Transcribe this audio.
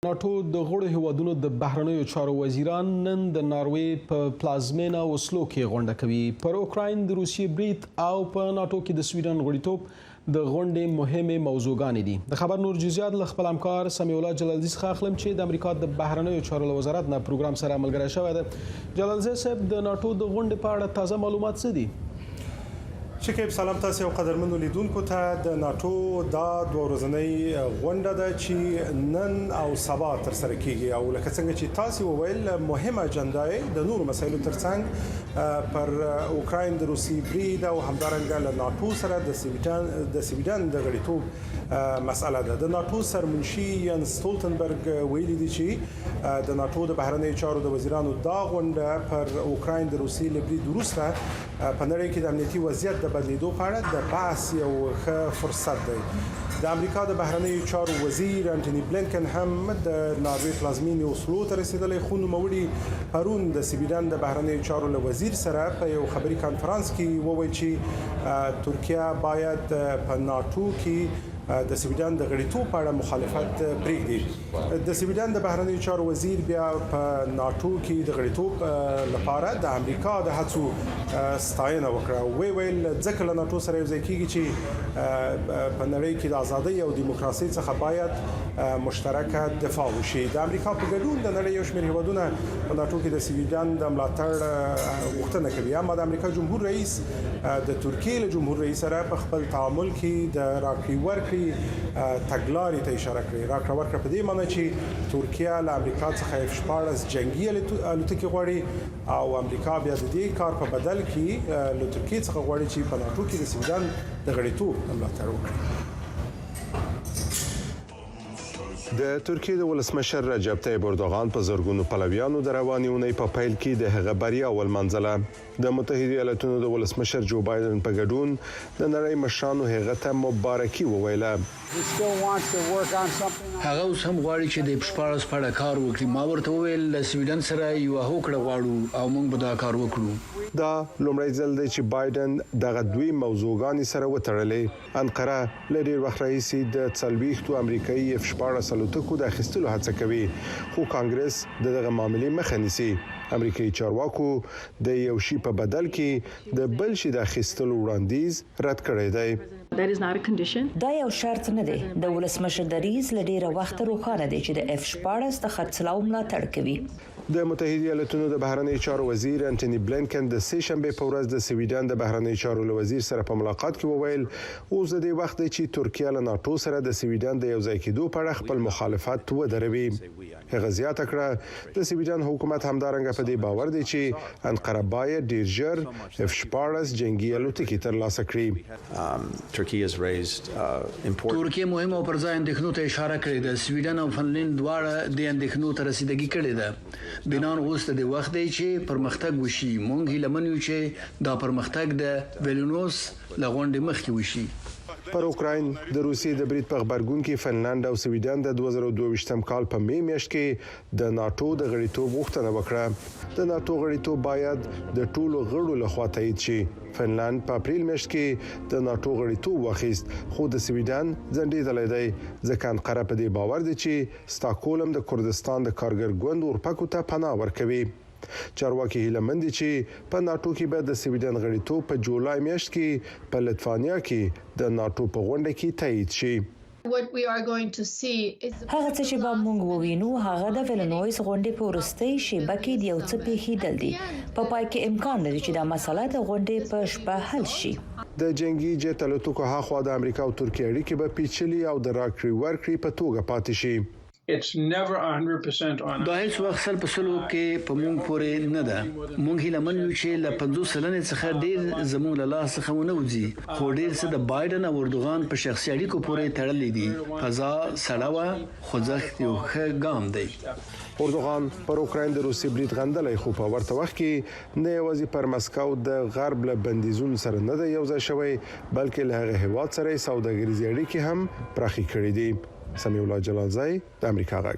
ناټو د غړو هیوادونو د بهرنیو چارو وزیران نن د ناروې په پلازمینه اوسلو کې غونډه کوي. پر اوکراین د روسیې برید او په ناټو کې د سویډن غړیتوب د غونډې مهمه موضوعګانې دي. د خبر نور جزئیات له خپل همکار سمیع الله جلالزی څخه اخلم چې د امریکا د بهرنیو چارو وزارت نه پروګرام سره ملګری شوی دی. جلالزی صاحب، د ناټو د غونډې په اړه تازه معلومات څه دي؟ شکیب، سلام تاسو او قدرمنو لیدونکو ته. د ناټو دا دوه ورځنۍ غونډه ده چې نن او سبا تر سره کیږي او لکه څنګه چې تاسو وویل مهمه اجنډا یې د نورو مسایلو ترڅنګ پر اوکراین د روسي برید او همدارنګه له ناټو سره د سویډن د غړیتوب مسأله ده. د ناټو سرمنشي ین ستولتنبرګ ویلي دي چې د ناټو د بهرنیو چارو د وزیرانو دا غونډه پر اوکراین د روسي له برید وروسته په نړۍ کې د امنیتي وضعیت د بدلیدو په اړه د بحث یو ښه فرصت دی. د امریکا د بهرنیو چارو وزیر انټونی بلینکن هم د ناروې پلازمینې اوسلو ته رسیدلی، خو نوموړي پرون د سویډن د بهرنیو چارو له وزیر سره په یو خبري کانفرنس کې وویل چې ترکیه باید په ناټو کې د سویډن د غړیتوب په اړه مخالفت پرېږدي. د سویډن د بهرنیو چارو وزیر بیا په ناټو کې د غړیتوب لپاره د امریکا د هڅو ستاینه وکړه. ویل ځکه له ناټو سره یو ځای کېږي چې په نړۍ کې د ازادۍ او دیموکراسۍ څخه باید مشترکه دفاع وشي. د امریکا په ګډون د نړۍ یو شمېر هیوادونه په ناټو کې د سویډن د ملاتړ غوښتنه کوي. اما د امریکا جمهور رئیس د ترکیې له جمهور رئیس سره په خپل تعامل کې د راکړې ورکړې تګلارې ته اشاره کړې. راکړه ورکړه په دې معنی چې ترکیه له امریکا څخه F-16 جنگي الوتکې غواړي او امریکا بیا د دې کار په بدل کې له ترکیې څخه غواړي چې په ناټو کې د سویډن د غړیتوب ملاتړ وکړي. د ترکیې د ولسمشر رجب طیب اردوغان په زرګونو پلویانو د روانې اونۍ په پیل کې د هغه بریا ولمنځله. د متحده ایالاتونو د ولسمشر جو بایدن په ګډون د نړۍ مشرانو هغه ته مبارکي وویله. هغه اوس هم غواړي چې د F-16 په اړه کار وکړي. ما ورته وویل له سویډن سره یو هوکړه غواړو او موږ به دا کار وکړو. دا لومړی ځل دی چې بایدن دغه دوی موضوعګانې سره وتړلې. انقره له ډېر وخت راهیسې د 40 امریکایي F-16 الوتکو د اخیستلو هڅه کوي، خو کانګرس دغه معاملې مخه نیسي. امریکایي چارواکو د یو شی په بدل کې د بل شي د اخیستلو وړاندیز رد کړی دی. دا یو شرط نه دی. د ولسمشر دریځ له ډیره وخت روښانه دی چې د F-16 د خرڅلاو ملاتړ کوي. د متحده ایالاتونو د بهرنیو چارو وزیر انټونی بلینکن د سه شنبه په ورځ د سویډن د بهرنیو چارو وزیر سره په ملاقات کې وویل اوس د دې وخت دی چې ترکیه له ناټو سره د سویډن د یو ځای کېدو په اړه خپل مخالفت ودروي. هغه زیاته کړه د سویډن حکومت همدارنګه په دې باور دی چې انقره باید ډیر ژر F-16 جنگي الوتکې ترلاسه کړي. ترکیه مهم او پر ځای اندېښنو ته اشاره کړې ده. سویډن او فنلند دواړه د اندېښنو ته رسیدګي کړې ده. بنان اوس د وخت دی چې پرمختګ وشي. مونږ هیله من یو چې دا پرمختګ د ویلنوس لغونډې مخکې وشي. پر اوکراین د روسیې د برید په خبرګون کې فنلند او سویډن د 2022 کال په می میاشت کې د ناټو د غړیتوب غوښتنه وکړه. د ناټو غړیتوب باید د ټولو غړو لخوا تایید شي. فنلند په اپریل میاشت کې د ناټو غړیتوب واخیست، خو د سویډن ځنډېدلی دی ځکه انقره په دې باور دی چې ستاکهولم د کردستان د کارګر ګوند اورپکو ته پناه ورکوي. چارواکي هیله مند دي چې په ناټو کې به د سویډن غړیتوب په جولای میاشت کې په لټوانیا کې د ناټو په غونډه کې تایید شي. هغه څه چې به موږ ووینو هغه د ویلنویس غونډې په وروستۍ شیبه کې د یو څه پیښیدل دي. په پای کې امکان لري چې دا مسله د غونډې په شپه حل شي. د جنگي جت الوتکو هاخوا د امریکا او ترکیې اړیکې به پیچلي او د راکړې ورکړې په توګه پاتې شي. دا هیڅ وخت 100% کې په مونږ پورې نه ده. مونږ هیله من یو چې له 50% څخه ډیر زموږ له لاس څخه ونه وځي، خو ډیر څه د بایدن او اردوغان په شخصي اړیکو پورې تړلې دي. فضا سړه وه، خوځښت یو ښه ګام دی. اردوغان پر اوکراین د روسي برید غندلای، خو په ورته وخت کې نه یوازې پر مسکو د غرب له بندیزون سره نه دی یو ځای شوی، بلکې له هغه هیواد سره سوداګریزي اړیکې هم پراخې کړې دي. سمیع الله جلالزی، د امریکا غږ.